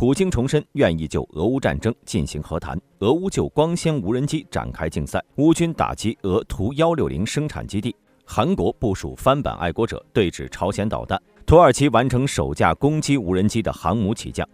普京重申愿意就俄乌战争进行和谈，俄乌就光纤无人机展开竞赛，乌军打击俄图160生产基地，韩国部署翻版爱国者对峙朝鲜导弹，土耳其完成首架攻击无人机的航母起降。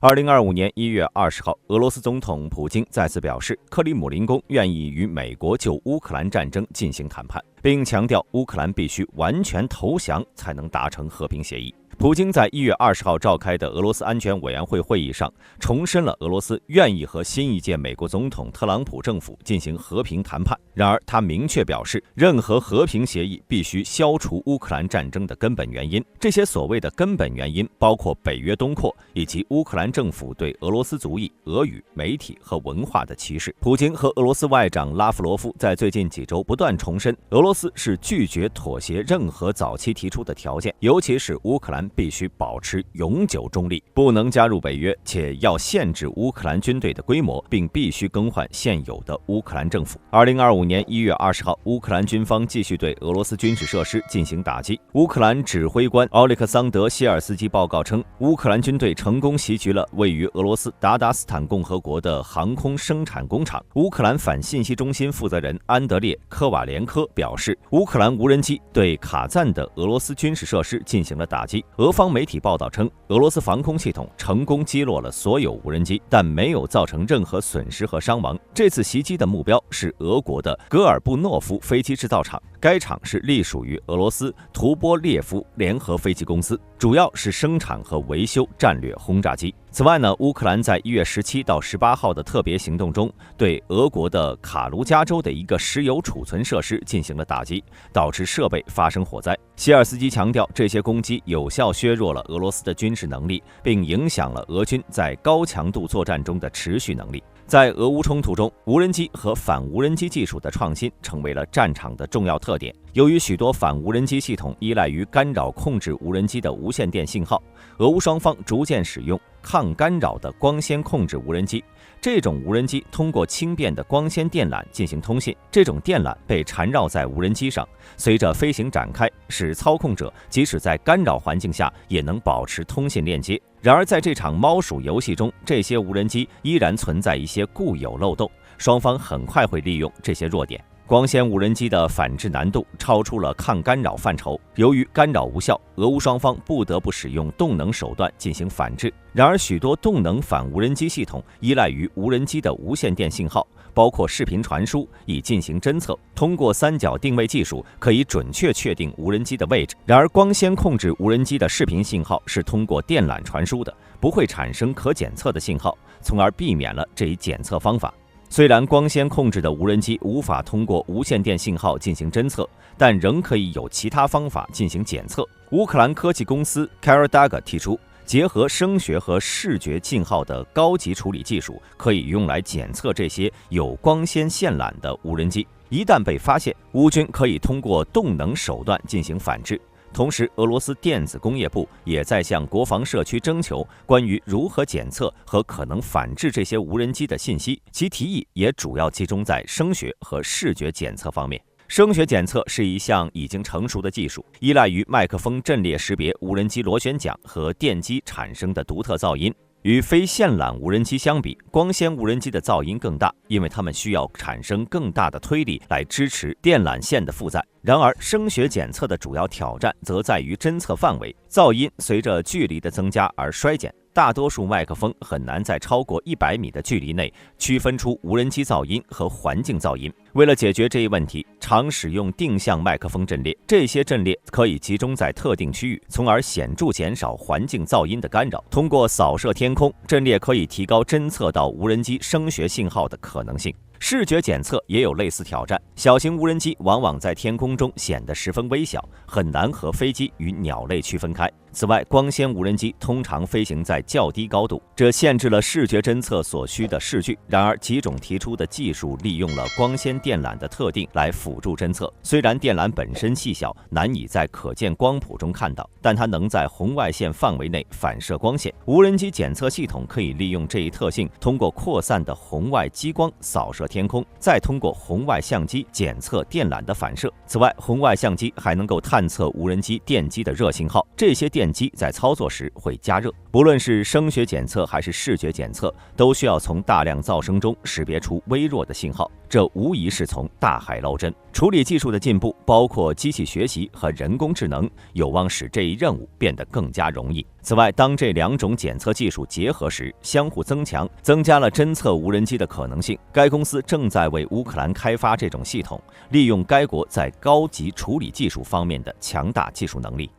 2025年1月20号，俄罗斯总统普京再次表示，克里姆林宫愿意与美国就乌克兰战争进行谈判，并强调乌克兰必须完全投降才能达成和平协议。普京在1月20号召开的俄罗斯安全委员会会议上，重申了俄罗斯愿意和新一届美国总统特朗普政府进行和平谈判。然而，他明确表示，任何和平协议必须消除乌克兰战争的根本原因。这些所谓的根本原因包括北约东扩以及乌克兰政府对俄罗斯族裔、俄语、媒体和文化的歧视。普京和俄罗斯外长拉夫罗夫在最近几周不断重申，俄罗斯是拒绝妥协任何早期提出的条件，尤其是乌克兰必须保持永久中立，不能加入北约，且要限制乌克兰军队的规模，并必须更换现有的乌克兰政府。2025年1月20号，乌克兰军方继续对俄罗斯军事设施进行打击。乌克兰指挥官奥列克桑德·谢尔斯基报告称，乌克兰军队成功袭击了位于俄罗斯达达斯坦共和国的航空生产工厂。乌克兰反信息中心负责人安德烈·科瓦连科表示，乌克兰无人机对卡赞的俄罗斯军事设施进行了打击。俄方媒体报道称，俄罗斯防空系统成功击落了所有无人机，但没有造成任何损失和伤亡。这次袭击的目标是俄国的戈尔布诺夫飞机制造厂，该厂是隶属于俄罗斯图波列夫联合飞机公司，主要是生产和维修战略轰炸机。此外呢，乌克兰在1月17到18号的特别行动中，对俄国的卡卢加州的一个石油储存设施进行了打击，导致设备发生火灾。希尔斯基强调，这些攻击有效削弱了俄罗斯的军事能力，并影响了俄军在高强度作战中的持续能力。在俄乌冲突中，无人机和反无人机技术的创新成为了战场的重要特点。由于许多反无人机系统依赖于干扰控制无人机的无线电信号，俄乌双方逐渐使用抗干扰的光纤控制无人机。这种无人机通过轻便的光纤电缆进行通信，这种电缆被缠绕在无人机上，随着飞行展开，使操控者即使在干扰环境下也能保持通信链接。然而，在这场猫鼠游戏中，这些无人机依然存在一些固有漏洞，双方很快会利用这些弱点。光纤无人机的反制难度超出了抗干扰范畴，由于干扰无效，俄乌双方不得不使用动能手段进行反制。然而，许多动能反无人机系统依赖于无人机的无线电信号，包括视频传输，以进行侦测。通过三角定位技术，可以准确确定无人机的位置。然而，光纤控制无人机的视频信号是通过电缆传输的，不会产生可检测的信号，从而避免了这一检测方法。虽然光纤控制的无人机无法通过无线电信号进行侦测，但仍可以有其他方法进行检测。乌克兰科技公司 Karadag 提出，结合声学和视觉信号的高级处理技术，可以用来检测这些有光纤线缆的无人机。一旦被发现，乌军可以通过动能手段进行反制。同时，俄罗斯电子工业部也在向国防社区征求关于如何检测和可能反制这些无人机的信息，其提议也主要集中在声学和视觉检测方面。声学检测是一项已经成熟的技术，依赖于麦克风阵列识别无人机螺旋桨和电机产生的独特噪音。与非线缆无人机相比，光纤无人机的噪音更大，因为它们需要产生更大的推力来支持电缆线的负载。然而，声学检测的主要挑战则在于侦测范围，噪音随着距离的增加而衰减。大多数麦克风很难在超过100米的距离内区分出无人机噪音和环境噪音。为了解决这一问题，常使用定向麦克风阵列，这些阵列可以集中在特定区域，从而显著减少环境噪音的干扰。通过扫射天空，阵列可以提高侦测到无人机声学信号的可能性。视觉检测也有类似挑战，小型无人机往往在天空中显得十分微小，很难和飞机与鸟类区分开。此外，光纤无人机通常飞行在较低高度，这限制了视觉侦测所需的视距。然而，几种提出的技术利用了光纤电缆的特定来辅助侦测。虽然电缆本身细小，难以在可见光谱中看到，但它能在红外线范围内反射光线。无人机检测系统可以利用这一特性，通过扩散的红外激光扫射天空，再通过红外相机检测电缆的反射。此外，红外相机还能够探测无人机电机的热信号，这些电机在操作时会加热。不论是声学检测还是视觉检测，都需要从大量噪声中识别出微弱的信号，这无疑是从大海捞针。处理技术的进步，包括机器学习和人工智能，有望使这一任务变得更加容易。此外，当这两种检测技术结合时，相互增强，增加了侦测无人机的可能性。该公司正在为乌克兰开发这种系统，利用该国在高级处理技术方面的强大技术能力。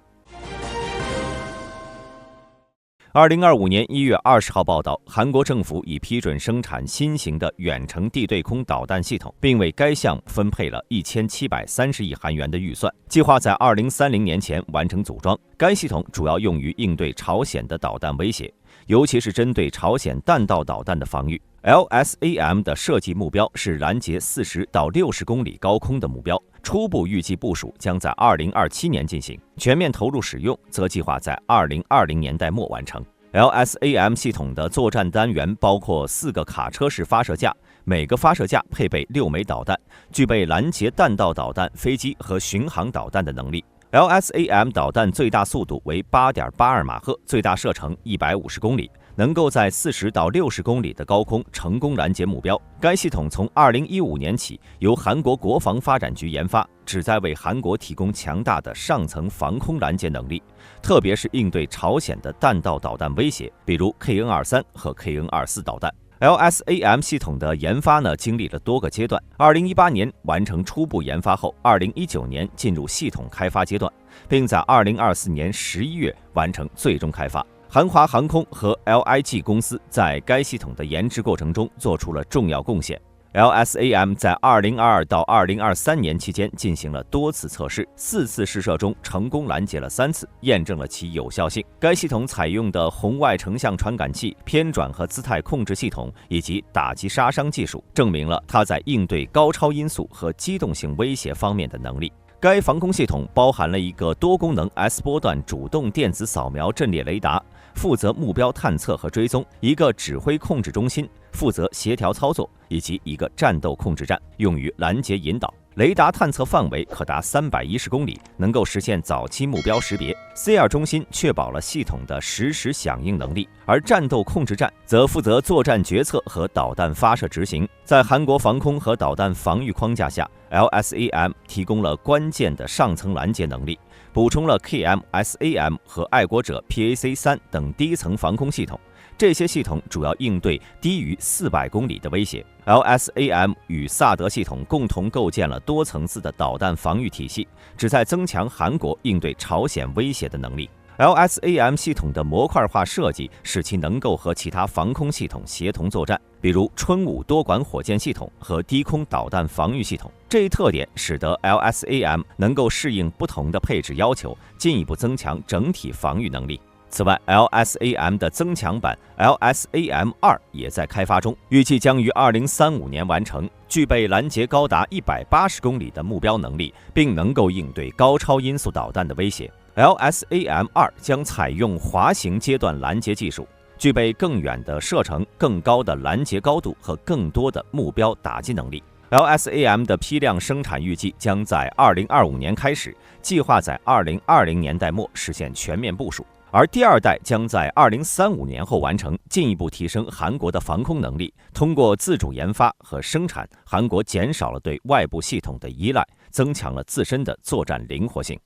2025年1月20号报道，韩国政府已批准生产新型的远程地对空导弹系统，并为该项目分配了1730亿韩元的预算，计划在2030年前完成组装。该系统主要用于应对朝鲜的导弹威胁，尤其是针对朝鲜弹道导弹的防御。LSAM 的设计目标是拦截40到60公里高空的目标，初步预计部署将在2027年进行，全面投入使用则计划在2020年代末完成。LSAM 系统的作战单元包括4个卡车式发射架，每个发射架配备6枚导弹，具备拦截弹道导弹、飞机和巡航导弹的能力。LSAM 导弹最大速度为 8.82 马赫，最大射程150公里，能够在40到60公里的高空成功拦截目标。该系统从2015年起由韩国国防发展局研发，旨在为韩国提供强大的上层防空拦截能力，特别是应对朝鲜的弹道导弹威胁，比如 KN-23 和 KN-24 导弹。LSAM 系统的研发经历了多个阶段，2018年完成初步研发后，2019年进入系统开发阶段，并在2024年11月完成最终开发。韩华航空和 LIG 公司在该系统的研制过程中做出了重要贡献。LSAM 在2022到2023年期间进行了多次测试，4次试射中成功拦截了3次，验证了其有效性。该系统采用的红外成像传感器、偏转和姿态控制系统以及打击杀伤技术，证明了它在应对高超音速和机动性威胁方面的能力。该防空系统包含了一个多功能 S 波段主动电子扫描阵列雷达，负责目标探测和追踪；一个指挥控制中心，负责协调操作；以及一个战斗控制站，用于拦截引导。雷达探测范围可达310公里，能够实现早期目标识别。C2 中心确保了系统的实时响应能力，而战斗控制站则负责作战决策和导弹发射执行。在韩国防空和导弹防御框架下， LSAM 提供了关键的上层拦截能力，补充了 KM-SAM 和爱国者 PAC-3 等低层防空系统。这些系统主要应对低于400公里的威胁。LSAM 与萨德系统共同构建了多层次的导弹防御体系，旨在增强韩国应对朝鲜威胁的能力。LSAM 系统的模块化设计使其能够和其他防空系统协同作战，比如春5多管火箭系统和低空导弹防御系统。这一特点使得 LSAM 能够适应不同的配置要求，进一步增强整体防御能力。此外 ，LSAM 的增强版 LSAM-2 也在开发中，预计将于2035年完成，具备拦截高达180公里的目标能力，并能够应对高超音速导弹的威胁。LSAM-2 将采用滑行阶段拦截技术，具备更远的射程、更高的拦截高度和更多的目标打击能力。LSAM 的批量生产预计将在2025年开始，计划在2020年代末实现全面部署。而第2代将在2035年后完成，进一步提升韩国的防空能力。通过自主研发和生产，韩国减少了对外部系统的依赖，增强了自身的作战灵活性。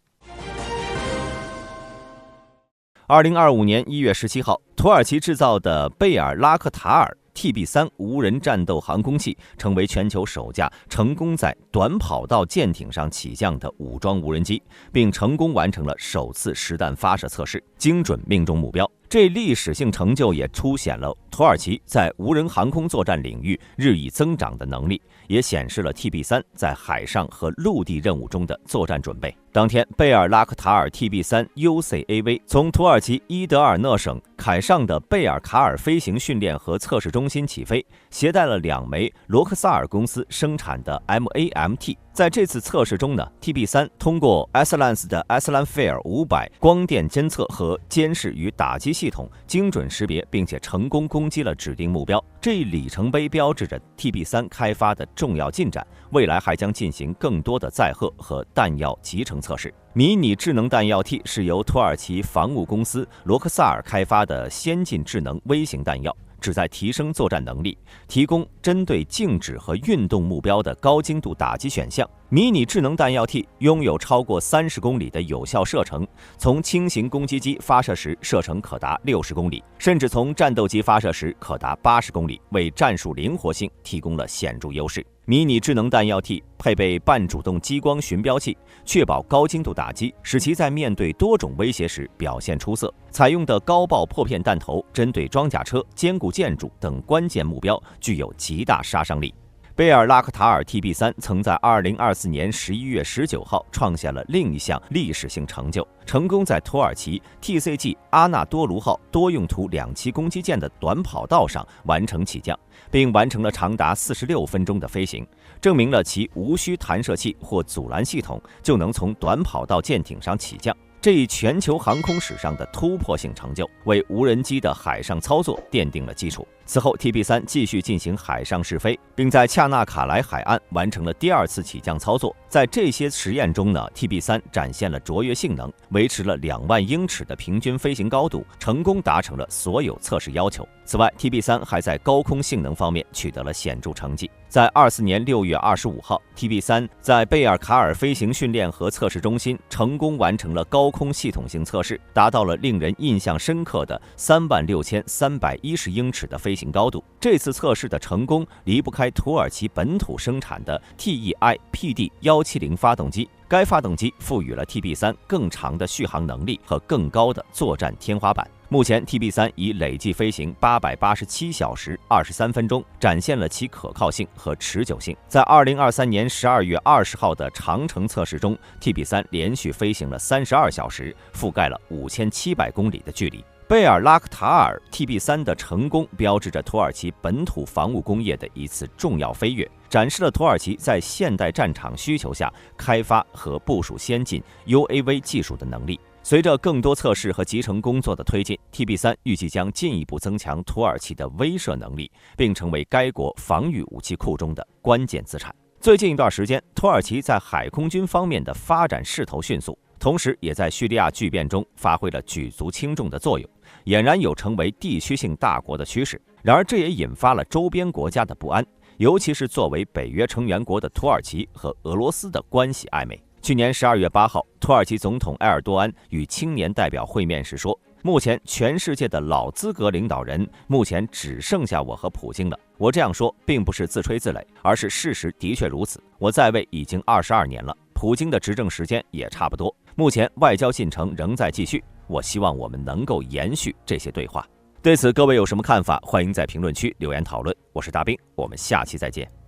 2025年1月17号，土耳其制造的贝尔拉克塔尔 TB3 无人战斗航空器成为全球首架成功在短跑道舰艇上起降的武装无人机，并成功完成了首次实弹发射测试，精准命中目标。这历史性成就也凸显了土耳其在无人航空作战领域日益增长的能力，也显示了 TB3 在海上和陆地任务中的作战准备。当天，贝尔拉克塔尔 TB3 UCAV 从土耳其伊德尔讷省凯尚的贝尔卡尔飞行训练和测试中心起飞，携带了2枚罗克萨尔公司生产的 MAMT。在这次测试中呢 ，TB3 通过 Aslance 的 Aslanfare 500光电监测和监视与打击系统精准识别，并且成功攻击了指定目标。这一里程碑标志着 TB3 开发的重要进展，未来还将进行更多的载荷和弹药集成测试。迷你智能弹药 T 是由土耳其防务公司罗克萨尔开发的先进智能微型弹药，旨在提升作战能力，提供针对静止和运动目标的高精度打击选项。迷你智能弹药 T 拥有超过30公里的有效射程，从轻型攻击机发射时射程可达60公里，甚至从战斗机发射时可达80公里，为战术灵活性提供了显著优势。迷你智能弹药 T 配备半主动激光寻标器，确保高精度打击，使其在面对多种威胁时表现出色。采用的高爆破片弹头针对装甲车、坚固建筑等关键目标具有极大杀伤力。贝尔拉克塔尔 TB3 曾在2024年11月19号创下了另一项历史性成就，成功在土耳其 TCG 阿纳多卢号多用途2栖攻击舰的短跑道上完成起降，并完成了长达46分钟的飞行，证明了其无需弹射器或阻拦系统就能从短跑道舰艇上起降。这一全球航空史上的突破性成就，为无人机的海上操作奠定了基础。此后 ，TB3 继续进行海上试飞，并在恰纳卡莱海岸完成了第2次起降操作。在这些实验中呢 ，TB3 展现了卓越性能，维持了2万英尺的平均飞行高度，成功达成了所有测试要求。此外 ，TB3 还在高空性能方面取得了显著成绩。在24年6月25号 ，TB3 在贝尔卡尔飞行训练和测试中心成功完成了高空系统性测试，达到了令人印象深刻的36310英尺的飞行高度。这次测试的成功离不开土耳其本土生产的 TEI-PD-170 发动机。该发动机赋予了 TB3 更长的续航能力和更高的作战天花板。目前 TB3 已累计飞行887小时23分钟，展现了其可靠性和持久性。在2023年12月20号的长程测试中 ，TB3 连续飞行了32小时，覆盖了5700公里的距离。贝尔拉克塔尔 TB3 的成功标志着土耳其本土防务工业的一次重要飞跃，展示了土耳其在现代战场需求下开发和部署先进 UAV 技术的能力。随着更多测试和集成工作的推进 ，TB3 预计将进一步增强土耳其的威慑能力，并成为该国防御武器库中的关键资产。最近一段时间，土耳其在海空军方面的发展势头迅速，同时也在叙利亚巨变中发挥了举足轻重的作用，俨然有成为地区性大国的趋势。然而，这也引发了周边国家的不安，尤其是作为北约成员国的土耳其和俄罗斯的关系暧昧。去年12月8号，土耳其总统埃尔多安与青年代表会面时说，目前全世界的老资格领导人目前只剩下我和普京了。我这样说并不是自吹自擂，而是事实的确如此。我在位已经22年了，普京的执政时间也差不多。目前外交进程仍在继续，我希望我们能够延续这些对话。对此各位有什么看法？欢迎在评论区留言讨论。我是大兵，我们下期再见。